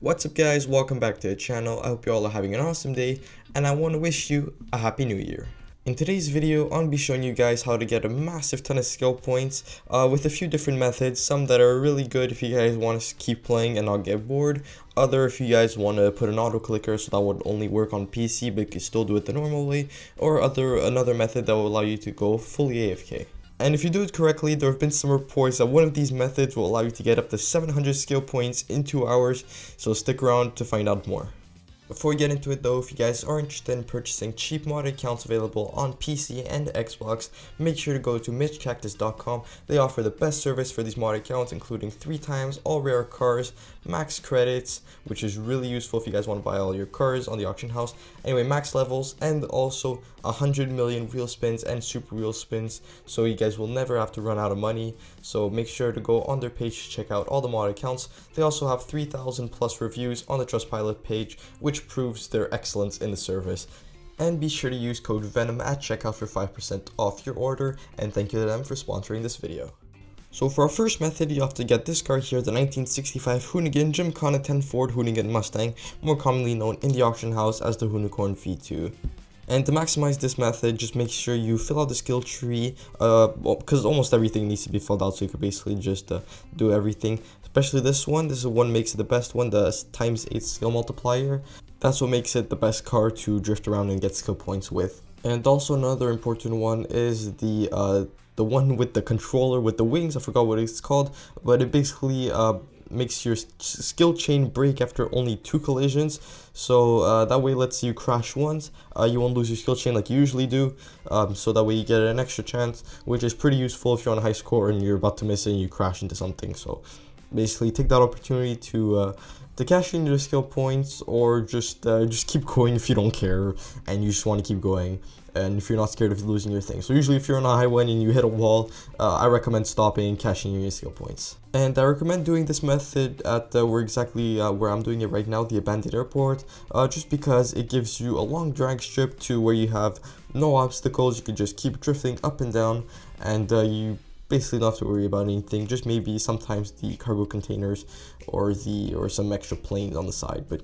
What's up guys, welcome back to the channel. I hope you all are having an awesome day and I want to wish you a happy new year. In today's video, I'll be showing you guys how to get a massive ton of skill points with a few different methods. Some that are really good if you guys want to keep playing and not get bored. Other if you guys want to put an auto clicker so that would only work on PC but you can still do it the normal way. Or another method that will allow you to go fully AFK. And if you do it correctly, there have been some reports that one of these methods will allow you to get up to 700 skill points in 2 hours, so stick around to find out more. Before we get into it though, if you guys are interested in purchasing cheap mod accounts available on PC and Xbox, make sure to go to mitchcactus.com. They offer the best service for these mod accounts, including 3 times all rare cars, max credits, which is really useful if you guys want to buy all your cars on the auction house. Anyway, max levels, and also 100 million wheel spins and super wheel spins, so you guys will never have to run out of money. So make sure to go on their page to check out all the mod accounts. They also have 3,000 plus reviews on the Trustpilot page, which proves their excellence in the service. And be sure to use code VENOM at checkout for 5% off your order, and thank you to them for sponsoring this video. So for our first method, you have to get this car here, the 1965 Hoonigan Gymkhana 10 Ford Hoonigan Mustang, more commonly known in the auction house as the Hoonicorn V2. And to maximize this method, just make sure you fill out the skill tree, because almost everything needs to be filled out, so you can basically just do everything. Especially this one makes it the best one, the ×8 skill multiplier. That's what makes it the best car to drift around and get skill points with. And also another important one is the one with the controller with the wings. I forgot what it's called, but it basically makes your skill chain break after only 2 collisions, so that way lets you crash once. You won't lose your skill chain like you usually do, so that way you get an extra chance, which is pretty useful if you're on a high score and you're about to miss it and you crash into something. So basically take that opportunity to cash in your skill points, or just keep going if you don't care and you just want to keep going, and if you're not scared of losing your thing. So usually if you're on a highway and you hit a wall, I recommend stopping and cashing in your skill points. And I recommend doing this method at where I'm doing it right now, the abandoned airport, just because it gives you a long drag strip to where you have no obstacles. You can just keep drifting up and down, and you basically don't have to worry about anything, just maybe sometimes the cargo containers or some extra planes on the side, but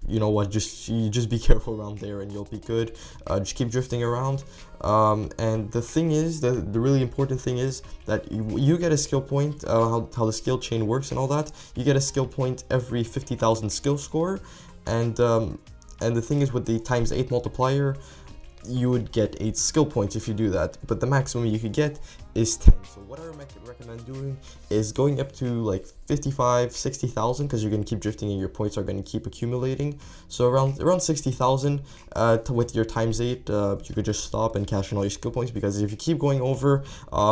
you know what, just be careful around there and you'll be good. Just keep drifting around, and the thing is, the really important thing is that you get a skill point, how the skill chain works and all that. You get a skill point every 50,000 skill score, and the thing is, with the ×8 multiplier, you would get 8 skill points if you do that, but the maximum you could get is 10. So what I recommend doing is going up to like 55, 60,000, because you're going to keep drifting and your points are going to keep accumulating. So around 60,000 with your ×8, you could just stop and cash in all your skill points, because if you keep going over,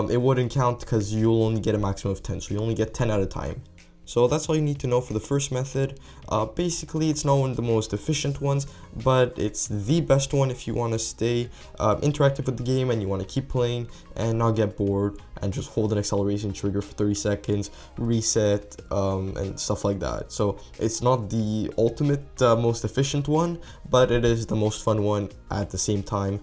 it wouldn't count because you'll only get a maximum of 10, so you only get 10 at a time. So that's all you need to know for the first method. Basically, it's not one of the most efficient ones, but it's the best one if you want to stay interactive with the game and you want to keep playing and not get bored, and just hold an acceleration trigger for 30 seconds, reset, and stuff like that. So it's not the ultimate most efficient one, but it is the most fun one at the same time,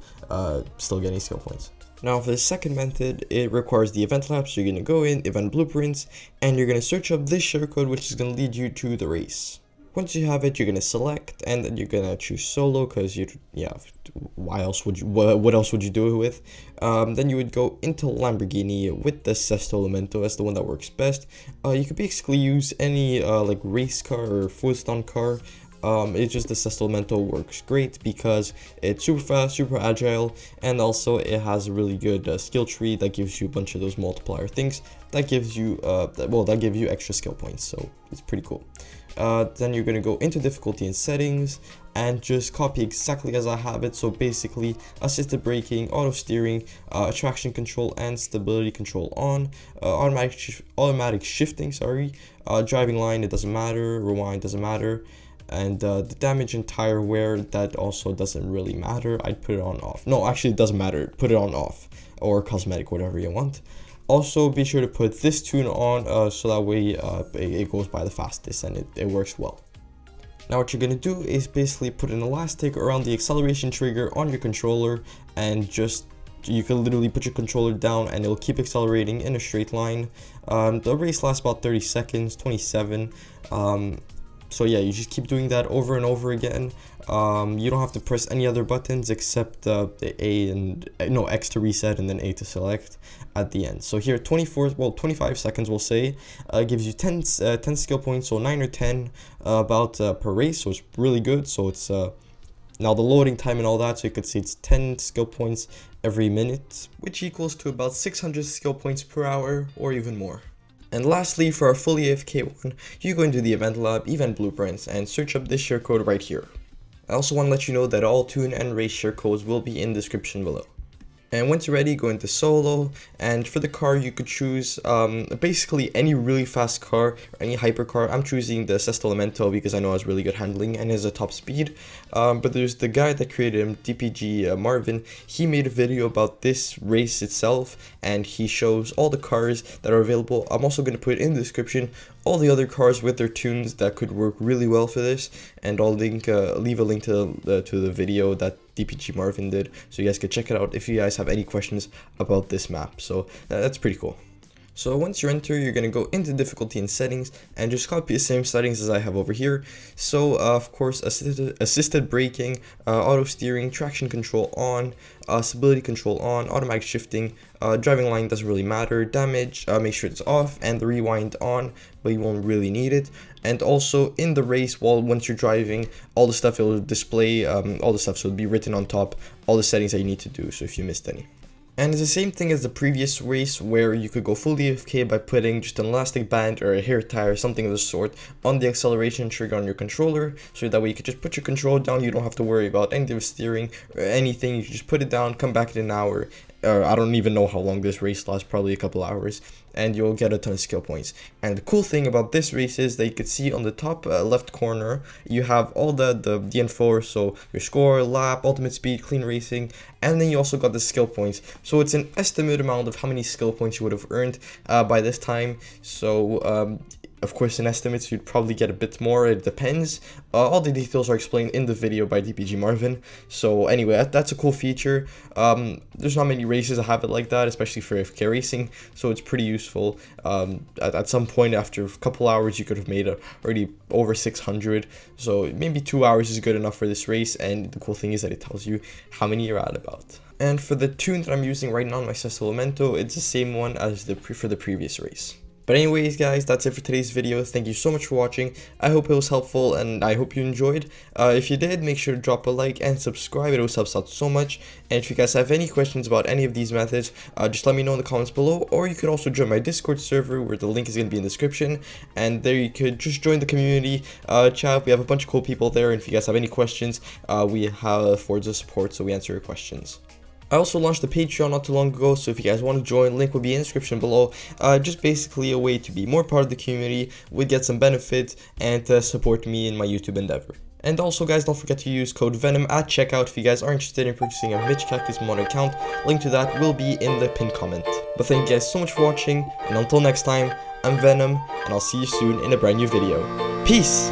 still getting skill points. Now for the second method, it requires the event lab, so you're going to go in, event blueprints, and you're going to search up this share code, which is going to lead you to the race. Once you have it, you're going to select, and then you're going to choose solo, because what else would you do it with? Then you would go into Lamborghini with the Sesto Elemento as the one that works best. You could basically use any like race car or full-stone car. It's just the Sesto Elemento works great because it's super fast, super agile, and also it has a really good skill tree that gives you a bunch of those multiplier things that gives you that give you extra skill points, so it's pretty cool. Then you're going to go into difficulty and settings and just copy exactly as I have it. So basically, assisted braking, auto steering, traction control and stability control on, automatic shifting, driving line, it doesn't matter, rewind doesn't matter, and the damage and tire wear, that also doesn't really matter. I'd put it on off. No, actually it doesn't matter, put it on off, or cosmetic, whatever you want. Also be sure to put this tune on, so that way it goes by the fastest and it works well. Now what you're going to do is basically put an elastic around the acceleration trigger on your controller, and just you can literally put your controller down and it'll keep accelerating in a straight line. The race lasts about 30 seconds, 27. So yeah, you just keep doing that over and over again. You don't have to press any other buttons except the A and no, X to reset and then A to select at the end. So here 25 seconds we'll say, gives you 10 skill points, so 9 or 10 about per race, so it's really good. So it's now the loading time and all that, so you could see it's 10 skill points every minute, which equals to about 600 skill points per hour or even more. And lastly, for our fully AFK one, you go into the event lab, event blueprints, and search up this share code right here. I also want to let you know that all tune and race share codes will be in the description below. And once you're ready, go into solo, and for the car you could choose basically any really fast car or any hypercar. I'm choosing the Sesto FE because I know it has really good handling and has a top speed. But there's the guy that created him, DPG Marvin. He made a video about this race itself, and he shows all the cars that are available. I'm also going to put in the description all the other cars with their tunes that could work really well for this, and I'll leave a link to the video that DPG Marvin did, so you guys can check it out if you guys have any questions about this map. So that's pretty cool. So once you enter, you're going to go into difficulty and settings and just copy the same settings as I have over here. So of course, assisted braking, auto steering, traction control on, stability control on, automatic shifting, driving line doesn't really matter, damage, make sure it's off, and the rewind on, but you won't really need it. And also in the race, once you're driving, all the stuff, it will display all the stuff, so it'll be written on top, all the settings that you need to do, so if you missed any. And it's the same thing as the previous race, where you could go fully AFK by putting just an elastic band or a hair tie or something of the sort on the acceleration trigger on your controller, so that way you could just put your control down. You don't have to worry about any of the steering or anything. You just put it down, come back in an hour, or I don't even know how long this race lasts, probably a couple hours, and you'll get a ton of skill points. And the cool thing about this race is that you could see on the top left corner, you have all the info, so your score, lap, ultimate speed, clean racing, and then you also got the skill points. So it's an estimate amount of how many skill points you would have earned by this time. So of course, in estimates, you'd probably get a bit more. It depends. All the details are explained in the video by DPG Marvin. So anyway, that's a cool feature. There's not many races that have it like that, especially for AFK racing. So it's pretty useful. At some point, after a couple hours, you could have made already over 600. So maybe 2 hours is good enough for this race. And the cool thing is that it tells you how many you're at about. And for the tune that I'm using right now on my Sesto FE, it's the same one as for the previous race. But anyways guys, that's it for today's video. Thank you so much for watching. I hope it was helpful and I hope you enjoyed. If you did, make sure to drop a like and subscribe. It always helps out so much. And if you guys have any questions about any of these methods, just let me know in the comments below. Or you could also join my Discord server, where the link is going to be in the description. And there you could just join the community chat. We have a bunch of cool people there. And if you guys have any questions, we have Forza support, so we answer your questions. I also launched a Patreon not too long ago, so if you guys want to join, link will be in the description below. Just basically a way to be more part of the community, would get some benefits, and support me in my YouTube endeavor. And also guys, don't forget to use code VENOM at checkout if you guys are interested in purchasing a Mitch Cactus Mono account. Link to that will be in the pinned comment. But thank you guys so much for watching, and until next time, I'm Venom, and I'll see you soon in a brand new video. Peace!